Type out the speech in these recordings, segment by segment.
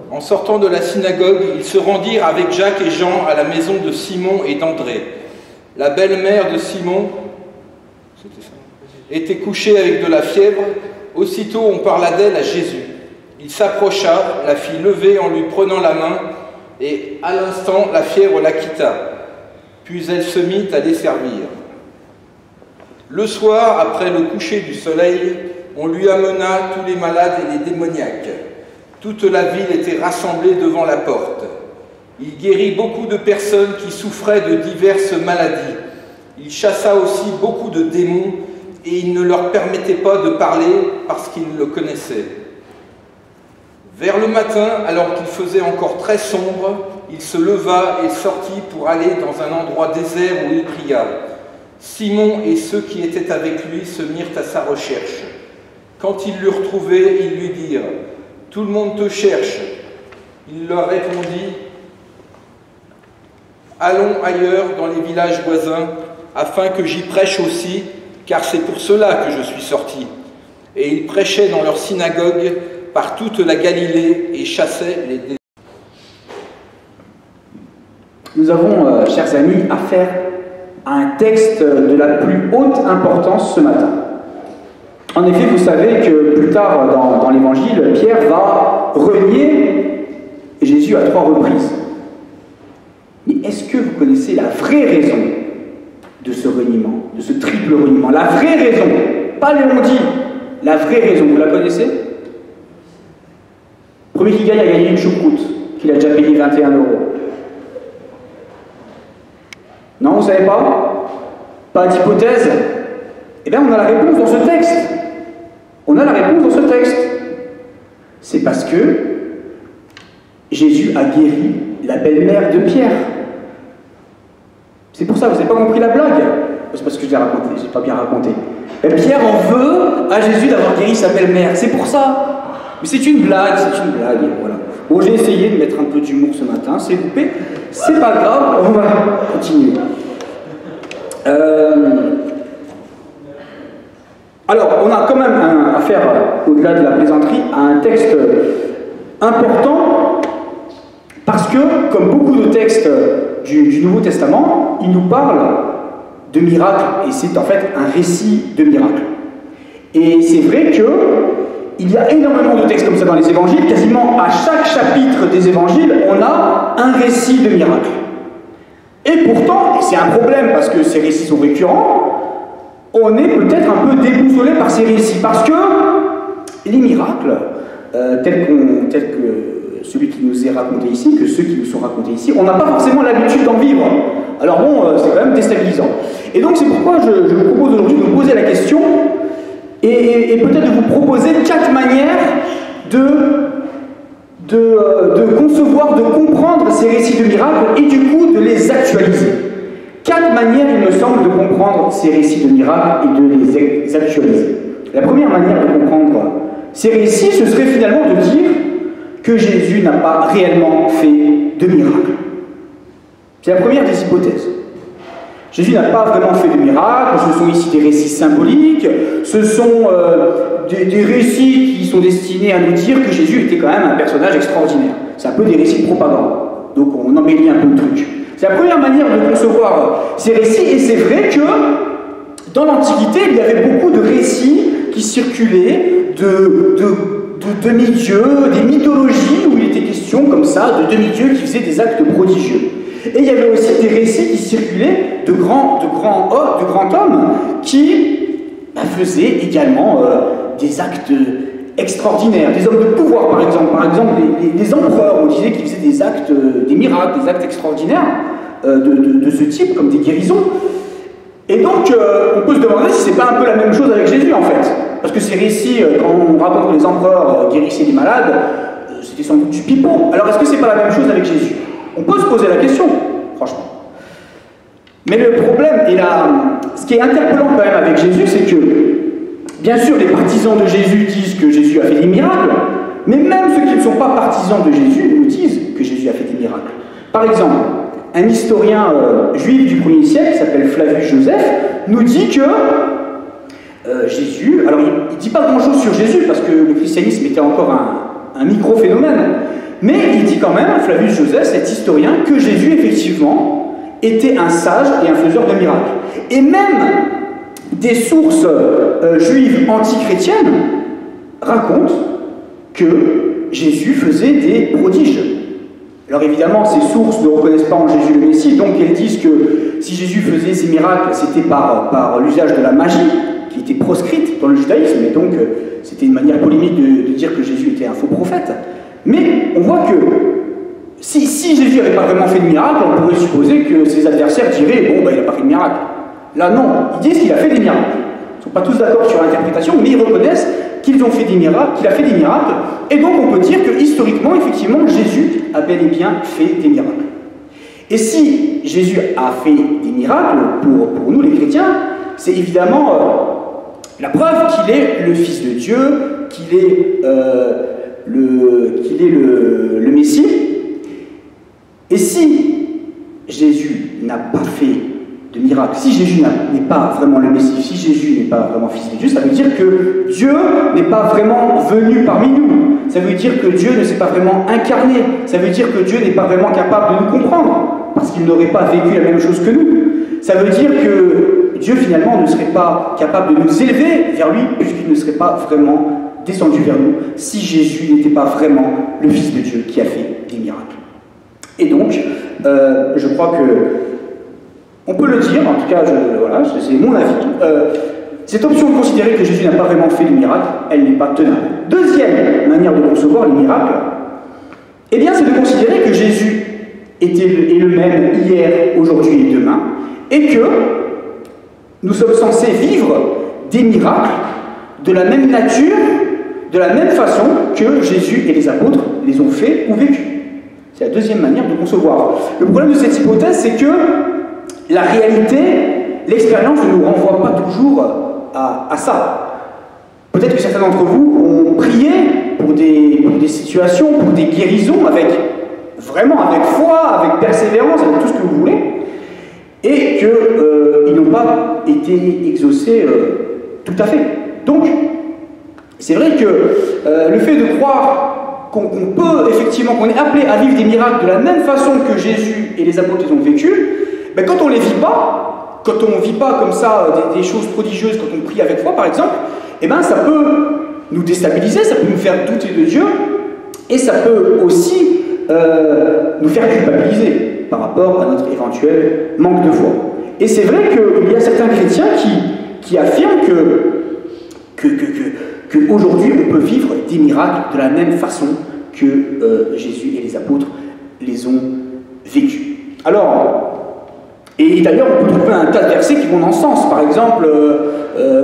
En sortant de la synagogue, ils se rendirent avec Jacques et Jean à la maison de Simon et d'André. La belle-mère de Simon était couchée avec de la fièvre. Aussitôt on parla d'elle à Jésus. Il s'approcha, la fit lever en lui prenant la main, et à l'instant la fièvre la quitta. Puis elle se mit à les servir. Le soir, après le coucher du soleil, on lui amena tous les malades et les démoniaques. Toute la ville était rassemblée devant la porte. Il guérit beaucoup de personnes qui souffraient de diverses maladies. Il chassa aussi beaucoup de démons et il ne leur permettait pas de parler parce qu'ils le connaissaient. Vers le matin, alors qu'il faisait encore très sombre, il se leva et sortit pour aller dans un endroit désert où il pria. Simon et ceux qui étaient avec lui se mirent à sa recherche. Quand ils l'eurent retrouvé, ils lui dirent « Tout le monde te cherche ». Il leur répondit « Allons ailleurs dans les villages voisins, afin que j'y prêche aussi, car c'est pour cela que je suis sorti. » Et il prêchait dans leur synagogue par toute la Galilée et chassait les démons. Nous avons, chers amis, affaire à un texte de la plus haute importance ce matin. En effet, vous savez que plus tard dans l'Évangile, Pierre va renier Jésus à 3 reprises. Mais est-ce que vous connaissez la vraie raison de ce reniement, de ce triple reniement? La vraie raison, pas les on-dit, la vraie raison, vous la connaissez? Le premier qui gagne a gagné une choucroute, qu'il a déjà payé 21 €. Non, vous ne savez pas? Pas d'hypothèse? Eh bien, on a la réponse dans ce texte. On a la réponse dans ce texte. C'est parce que Jésus a guéri la belle-mère de Pierre. C'est pour ça, vous n'avez pas compris la blague? C'est parce que je l'ai raconté, je n'ai pas bien raconté. Et Pierre en veut à Jésus d'avoir guéri sa belle-mère. C'est pour ça. Mais c'est une blague, voilà. Bon, j'ai essayé de mettre un peu d'humour ce matin, c'est coupé. C'est pas grave, on va continuer. Alors, on a quand même affaire, au-delà de la plaisanterie, à un texte important, parce que, comme beaucoup de textes du Nouveau Testament, il nous parle de miracles, et c'est en fait un récit de miracles. Et c'est vrai qu'il y a énormément de textes comme ça dans les évangiles, quasiment à chaque chapitre des évangiles, on a un récit de miracles. Et pourtant, et c'est un problème parce que ces récits sont récurrents, on est peut-être un peu déboussolé par ces récits, parce que les miracles, tels que celui qui nous est raconté ici, que ceux qui nous sont racontés ici, on n'a pas forcément l'habitude d'en vivre. Alors bon, c'est quand même déstabilisant. Et donc c'est pourquoi je vous propose aujourd'hui de vous poser la question, et peut-être de vous proposer 4 manières de concevoir, de comprendre ces récits de miracles, et du coup de les actualiser. 4 manières, il me semble, de comprendre ces récits de miracles et de les actualiser. La première manière de comprendre ces récits, ce serait finalement de dire que Jésus n'a pas réellement fait de miracles. C'est la première des hypothèses. Jésus n'a pas vraiment fait de miracles, ce sont ici des récits symboliques, ce sont des récits qui sont destinés à nous dire que Jésus était quand même un personnage extraordinaire. C'est un peu des récits de propagande, donc on embellit un peu le truc. C'est la première manière de concevoir ces récits, et c'est vrai que dans l'Antiquité, il y avait beaucoup de récits qui circulaient de demi-dieux, des mythologies où il était question comme ça de demi-dieux qui faisaient des actes prodigieux. Et il y avait aussi des récits qui circulaient de grands hommes qui faisaient également des actes extraordinaires, des hommes de pouvoir par exemple. Par exemple, les empereurs, on disait qu'ils faisaient des actes, des miracles, des actes extraordinaires de ce type, comme des guérisons. Et donc, on peut se demander si c'est pas un peu la même chose avec Jésus en fait. Parce que ces récits, quand on raconte que les empereurs guérissaient les malades, c'était sans doute du pipeau. Alors est-ce que c'est pas la même chose avec Jésus? On peut se poser la question, franchement. Mais le problème, et ce qui est interpellant quand même avec Jésus, c'est que, bien sûr, les partisans de Jésus disent que Jésus a fait des miracles, mais même ceux qui ne sont pas partisans de Jésus nous disent que Jésus a fait des miracles. Par exemple, un historien juif du 1er siècle, qui s'appelle Flavius Joseph, nous dit que Jésus, alors il ne dit pas grand-chose sur Jésus, parce que le christianisme était encore un micro-phénomène, Mais il dit quand même, Flavius Josèphe, cet historien, que Jésus, effectivement, était un sage et un faiseur de miracles. Et même des sources juives antichrétiennes racontent que Jésus faisait des prodiges. Alors évidemment, ces sources ne reconnaissent pas en Jésus le Messie, donc elles disent que si Jésus faisait ces miracles, c'était par l'usage de la magie, qui était proscrite dans le judaïsme, et donc c'était une manière polémique de dire que Jésus était un faux prophète. Mais on voit que si Jésus n'avait pas vraiment fait de miracle, on pourrait supposer que ses adversaires diraient « bon, ben, il n'a pas fait de miracle ». Là, non, ils disent qu'il a fait des miracles. Ils ne sont pas tous d'accord sur l'interprétation, mais ils reconnaissent qu'ils ont fait des miracles, qu'il a fait des miracles, et donc on peut dire que historiquement, effectivement, Jésus a bel et bien fait des miracles. Et si Jésus a fait des miracles, pour nous les chrétiens, c'est évidemment la preuve qu'il est le Fils de Dieu, qu'il est, le Messie. Et si Jésus n'a pas fait de miracle, si Jésus n'est pas vraiment le Messie, si Jésus n'est pas vraiment Fils de Dieu, ça veut dire que Dieu n'est pas vraiment venu parmi nous. Ça veut dire que Dieu ne s'est pas vraiment incarné. Ça veut dire que Dieu n'est pas vraiment capable de nous comprendre, parce qu'il n'aurait pas vécu la même chose que nous. Ça veut dire que Dieu finalement ne serait pas capable de nous élever vers lui, puisqu'il ne serait pas vraiment descendu vers nous, si Jésus n'était pas vraiment le Fils de Dieu qui a fait des miracles. Et donc, je crois que on peut le dire, en tout cas, voilà, c'est mon avis. Cette option de considérer que Jésus n'a pas vraiment fait de miracle, elle n'est pas tenable. Deuxième manière de concevoir les miracles, eh bien, c'est de considérer que Jésus est le même hier, aujourd'hui et demain, et que nous sommes censés vivre des miracles de la même nature, de la même façon que Jésus et les apôtres les ont fait ou vécu. C'est la deuxième manière de concevoir. Le problème de cette hypothèse, c'est que la réalité, l'expérience ne nous renvoie pas toujours à ça. Peut-être que certains d'entre vous ont prié pour des situations, pour des guérisons, vraiment avec foi, avec persévérance, avec tout ce que vous voulez, et qu'ils n'ont pas été exaucés tout à fait. Donc, c'est vrai que le fait de croire qu'on peut, effectivement, qu'on est appelé à vivre des miracles de la même façon que Jésus et les apôtres les ont vécu, ben, quand on ne les vit pas, quand on ne vit pas comme ça des choses prodigieuses, quand on prie avec foi, par exemple, eh ben, ça peut nous déstabiliser, ça peut nous faire douter de Dieu, et ça peut aussi nous faire culpabiliser par rapport à notre éventuel manque de foi. Et c'est vrai qu'il y a certains chrétiens qui affirment qu'aujourd'hui on peut vivre des miracles de la même façon que Jésus et les apôtres les ont vécus. Alors, et d'ailleurs on peut trouver un tas de versets qui vont dans ce sens. Par exemple,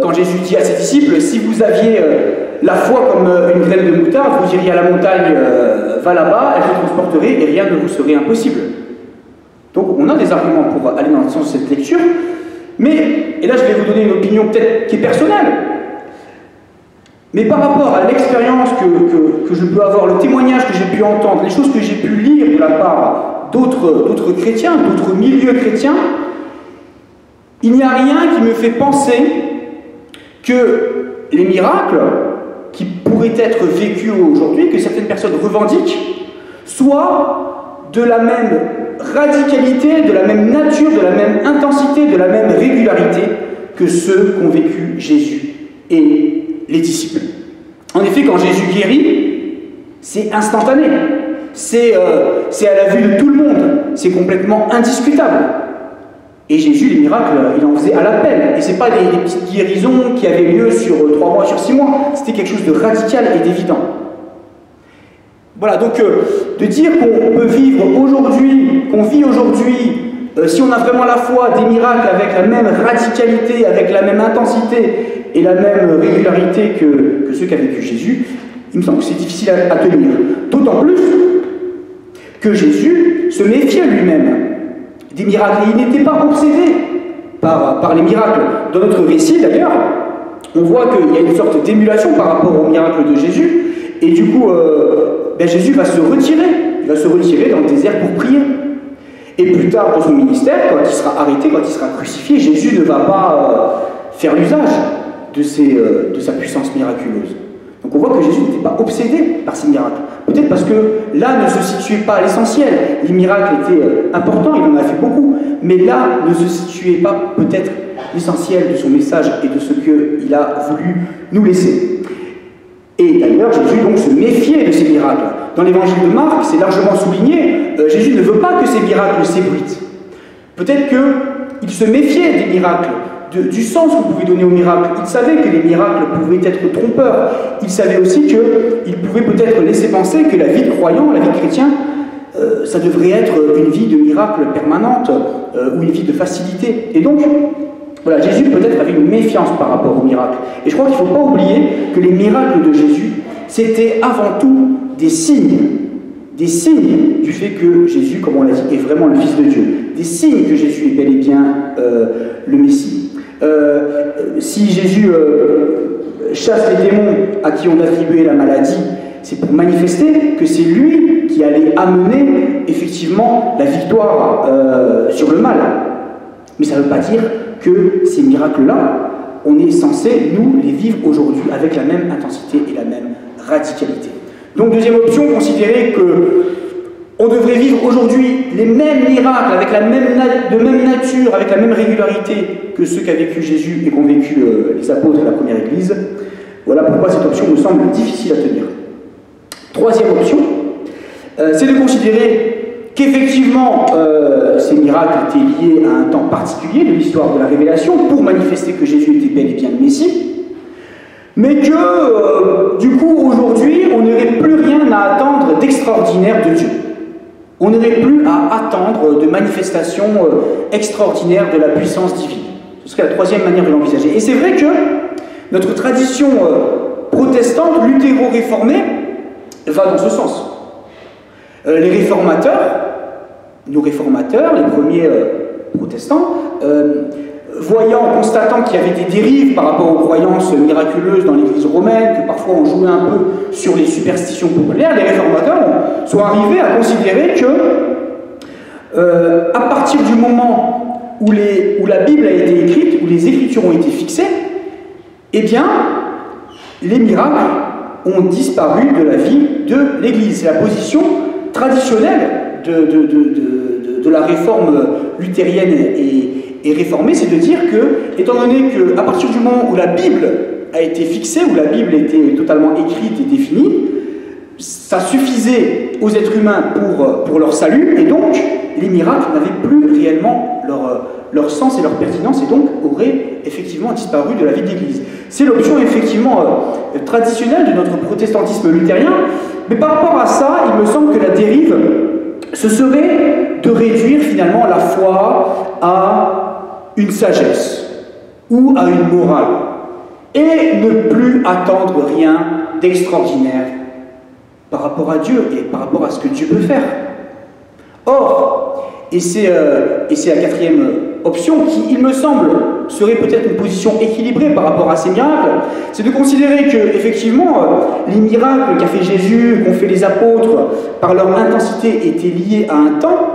quand Jésus dit à ses disciples, si vous aviez la foi comme une graine de moutarde, vous iriez à la montagne, va là-bas, elle se transporterait et rien ne vous serait impossible. Donc on a des arguments pour aller dans le sens de cette lecture, mais, et là je vais vous donner une opinion peut-être qui est personnelle, mais par rapport à l'expérience que je peux avoir, le témoignage que j'ai pu entendre, les choses que j'ai pu lire de la part d'autres chrétiens, d'autres milieux chrétiens, il n'y a rien qui me fait penser que les miracles qui pourraient être vécus aujourd'hui, que certaines personnes revendiquent, soient de la même radicalité, de la même nature, de la même intensité, de la même régularité que ceux qu'ont vécu Jésus et les disciples. En effet, quand Jésus guérit, c'est instantané, c'est à la vue de tout le monde, c'est complètement indiscutable. Et Jésus, les miracles, il en faisait à l'appel. Et ce n'est pas des petites guérisons qui avaient lieu sur 3 mois, sur 6 mois, c'était quelque chose de radical et d'évident. Voilà, donc de dire qu'on peut vivre aujourd'hui, qu'on vit aujourd'hui, si on a vraiment la foi, des miracles avec la même radicalité, avec la même intensité et la même régularité que ceux qu'a vécu Jésus, il me semble que c'est difficile à tenir. D'autant plus que Jésus se méfiait lui-même des miracles. Et il n'était pas obsédé par les miracles. Dans notre récit, d'ailleurs, on voit qu'il y a une sorte d'émulation par rapport aux miracles de Jésus, et du coup, Jésus va se retirer. Il va se retirer dans le désert pour prier. Et plus tard, dans son ministère, quand il sera arrêté, quand il sera crucifié, Jésus ne va pas faire l'usage de sa puissance miraculeuse. Donc on voit que Jésus n'était pas obsédé par ces miracles. peut-être parce que là ne se situait pas l'essentiel. Les miracles étaient importants, il en a fait beaucoup, mais là ne se situait pas peut-être l'essentiel de son message et de ce qu'il a voulu nous laisser. Et d'ailleurs, Jésus donc se méfiait de ces miracles. Dans l'évangile de Marc, c'est largement souligné, Jésus ne veut pas que ces miracles s'ébruitent. Peut-être qu'il se méfiait des miracles, du sens qu'on pouvait donner aux miracles. Il savait que les miracles pouvaient être trompeurs. Il savait aussi qu'il pouvait peut-être laisser penser que la vie de croyant, la vie de chrétien, ça devrait être une vie de miracle permanente ou une vie de facilité. Et donc, voilà, Jésus peut-être avait une méfiance par rapport aux miracles. Et je crois qu'il ne faut pas oublier que les miracles de Jésus, c'était avant tout des signes du fait que Jésus, comme on l'a dit, est vraiment le Fils de Dieu. Des signes que Jésus est bel et bien le Messie. Si Jésus chasse les démons à qui on attribuait la maladie, c'est pour manifester que c'est lui qui allait amener effectivement la victoire sur le mal. Mais ça ne veut pas dire que ces miracles-là, on est censé, nous, les vivre aujourd'hui avec la même intensité et la même radicalité. Donc, deuxième option, considérer qu'on devrait vivre aujourd'hui les mêmes miracles avec la même nature, avec la même régularité que ceux qu'a vécu Jésus et qu'ont vécu les apôtres de la première Église. Voilà pourquoi cette option me semble difficile à tenir. Troisième option, c'est de considérer qu'effectivement, ces miracles étaient liés à un temps particulier de l'histoire de la révélation pour manifester que Jésus était bel et bien le Messie, mais que, du coup, aujourd'hui, on n'aurait plus rien à attendre d'extraordinaire de Dieu. On n'aurait plus à attendre de manifestations extraordinaires de la puissance divine. Ce serait la troisième manière de l'envisager. Et c'est vrai que notre tradition protestante, luthéro-réformée, va dans ce sens. Les réformateurs, nos réformateurs, les premiers protestants, constatant qu'il y avait des dérives par rapport aux croyances miraculeuses dans l'Église romaine, que parfois on jouait un peu sur les superstitions populaires, les réformateurs sont arrivés à considérer que, à partir du moment où la Bible a été écrite, où les Écritures ont été fixées, eh bien, les miracles ont disparu de la vie de l'Église. C'est la position traditionnelle de la réforme luthérienne et réformée, c'est de dire que, étant donné qu'à partir du moment où la Bible a été fixée, où la Bible était totalement écrite et définie, ça suffisait aux êtres humains pour leur salut, et donc les miracles n'avaient plus réellement leur sens et leur pertinence, et donc auraient effectivement disparu de la vie de l'Église. C'est l'option effectivement traditionnelle de notre protestantisme luthérien, mais par rapport à ça, il me semble que la dérive, ce serait de réduire finalement la foi à une sagesse ou à une morale, et ne plus attendre rien d'extraordinaire par rapport à Dieu et par rapport à ce que Dieu peut faire. Or, et c'est la quatrième option qui, il me semble, serait peut-être une position équilibrée par rapport à ces miracles, c'est de considérer que, effectivement, les miracles qu'a fait Jésus, qu'ont fait les apôtres, par leur intensité, étaient liés à un temps,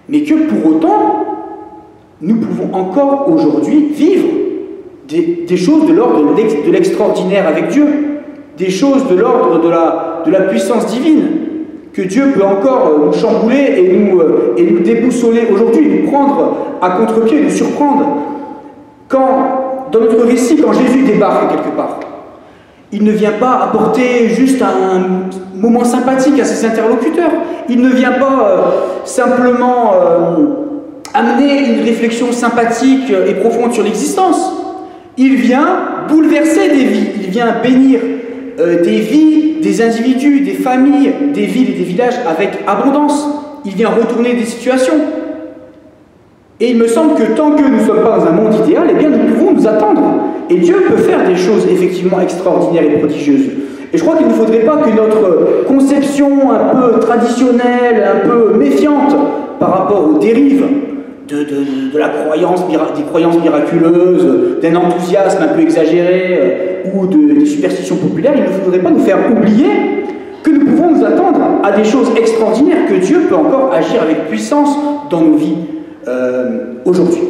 mais que pour autant, nous pouvons encore aujourd'hui vivre des choses de l'ordre de l'extraordinaire avec Dieu, des choses de l'ordre de la puissance divine, que Dieu peut encore nous chambouler et nous déboussoler aujourd'hui, nous prendre à contre-pied, nous surprendre. Dans notre récit, quand Jésus débarque quelque part, il ne vient pas apporter juste un moment sympathique à ses interlocuteurs, il ne vient pas simplement amener une réflexion sympathique et profonde sur l'existence, il vient bouleverser des vies, il vient bénir des vies, des individus, des familles, des villes et des villages avec abondance. Il vient retourner des situations. Et il me semble que tant que nous ne sommes pas dans un monde idéal, eh bien nous pouvons nous attendre. Et Dieu peut faire des choses effectivement extraordinaires et prodigieuses. Et je crois qu'il ne faudrait pas que notre conception un peu traditionnelle, un peu méfiante par rapport aux dérives de la croyance, des croyances miraculeuses, d'un enthousiasme un peu exagéré ou des superstitions populaires, il ne faudrait pas nous faire oublier que nous pouvons nous attendre à des choses extraordinaires, que Dieu peut encore agir avec puissance dans nos vies aujourd'hui.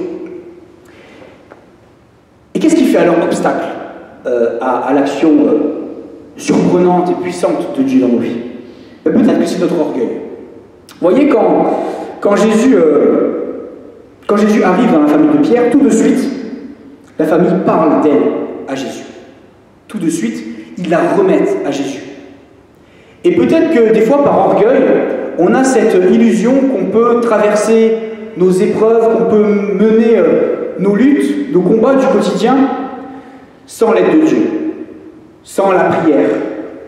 Et qu'est-ce qui fait alors obstacle à l'action surprenante et puissante de Dieu dans nos vies. Mais peut-être que c'est notre orgueil. Vous voyez, quand Jésus arrive dans la famille de Pierre, tout de suite, la famille parle d'elle à Jésus. Tout de suite, ils la remettent à Jésus. Et peut-être que des fois, par orgueil, on a cette illusion qu'on peut traverser nos épreuves, qu'on peut mener nos luttes, nos combats du quotidien, sans l'aide de Dieu, sans la prière.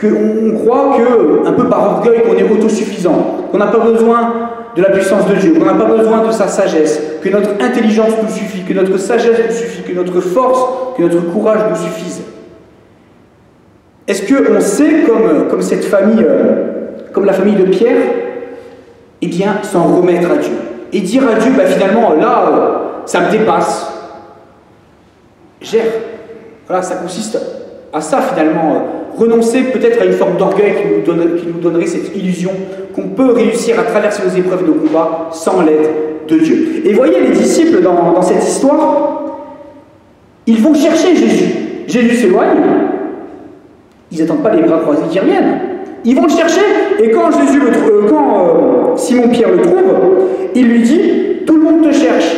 Qu'on croit que, un peu par orgueil, qu'on est autosuffisant, qu'on n'a pas besoin de la puissance de Dieu, qu'on n'a pas besoin de sa sagesse, que notre intelligence nous suffit, que notre sagesse nous suffit, que notre force, que notre courage nous suffisent. Est-ce qu'on sait, comme cette famille, comme la famille de Pierre, eh bien, s'en remettre à Dieu et dire à Dieu, finalement, là, ça me dépasse. Gère. Voilà, ça consiste à ça, finalement. Renoncer peut-être à une forme d'orgueil qui nous donnerait cette illusion qu'on peut réussir à traverser nos épreuves de combat sans l'aide de Dieu. Et voyez, les disciples, dans cette histoire, ils vont chercher Jésus. Jésus s'éloigne. Ils n'attendent pas les bras croisés qui reviennent. Ils vont le chercher, et quand Simon-Pierre le trouve, il lui dit « Tout le monde te cherche ».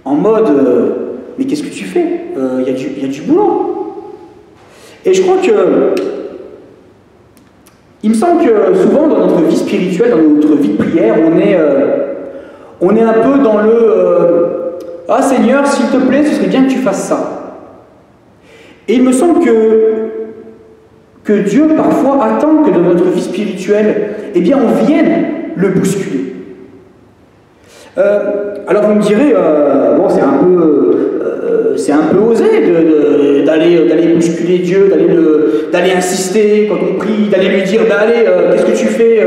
En mode « Mais qu'est-ce que tu fais ? Il y a du boulot ». Et je crois que, il me semble que souvent dans notre vie spirituelle, dans notre vie de prière, on est un peu dans le « Ah Seigneur, s'il te plaît, ce serait bien que tu fasses ça ». Et il me semble que Dieu parfois attend que dans notre vie spirituelle, eh bien on vienne le bousculer. Alors vous me direz, bon c'est un peu osé d'aller bousculer Dieu, d'aller insister quand on prie, d'aller lui dire allez, qu'est-ce que tu fais,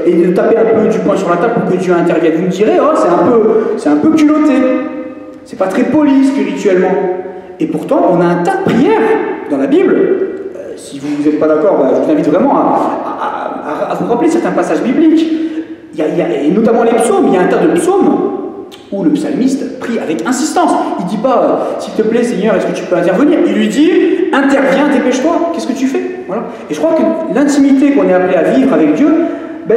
et de taper un peu du poing sur la table pour que Dieu intervienne. Vous me direz, oh c'est un peu culotté, c'est pas très poli spirituellement. Et pourtant on a un tas de prières dans la Bible. Si vous n'êtes pas d'accord, je vous invite vraiment à vous rappeler certains passages bibliques. Et notamment les psaumes, il y a un tas de psaumes où le psalmiste prie avec insistance. Il ne dit pas « S'il te plaît Seigneur, est-ce que tu peux intervenir ?» Il lui dit « Interviens, dépêche-toi, qu'est-ce que tu fais ?» Voilà. Et je crois que l'intimité qu'on est appelé à vivre avec Dieu,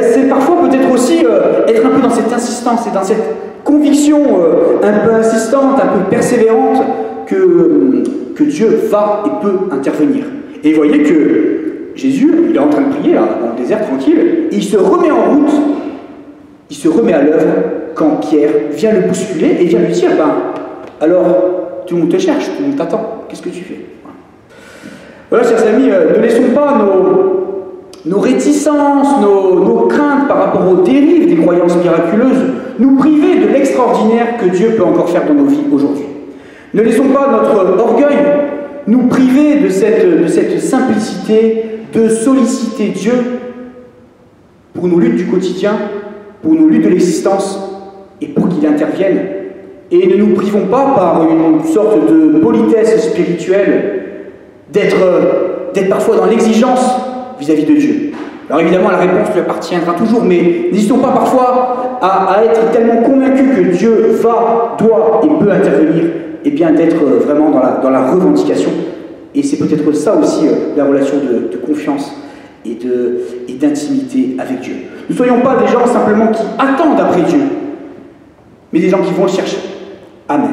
c'est parfois peut-être aussi être un peu dans cette insistance et dans cette conviction un peu insistante, un peu persévérante que Dieu va et peut intervenir. Et vous voyez que Jésus, il est en train de prier là, dans le désert tranquille, et il se remet en route, il se remet à l'œuvre quand Pierre vient le bousculer et vient lui dire alors tout le monde te cherche, tout le monde t'attend, qu'est-ce que tu fais? Voilà, chers amis, ne laissons pas nos réticences, nos craintes par rapport aux dérives des croyances miraculeuses nous priver de l'extraordinaire que Dieu peut encore faire dans nos vies aujourd'hui. Ne laissons pas notre orgueil nous priver de cette simplicité de solliciter Dieu pour nos luttes du quotidien, pour nos luttes de l'existence, et pour qu'il intervienne. Et ne nous privons pas par une sorte de politesse spirituelle d'être parfois dans l'exigence vis-à-vis de Dieu. Alors évidemment, la réponse lui appartiendra toujours, mais n'hésitons pas parfois à être tellement convaincus que Dieu va, doit et peut intervenir, et bien d'être vraiment dans la revendication. Et c'est peut-être ça aussi la relation de confiance et d'intimité avec Dieu. Ne soyons pas des gens simplement qui attendent après Dieu, mais des gens qui vont le chercher. Amen.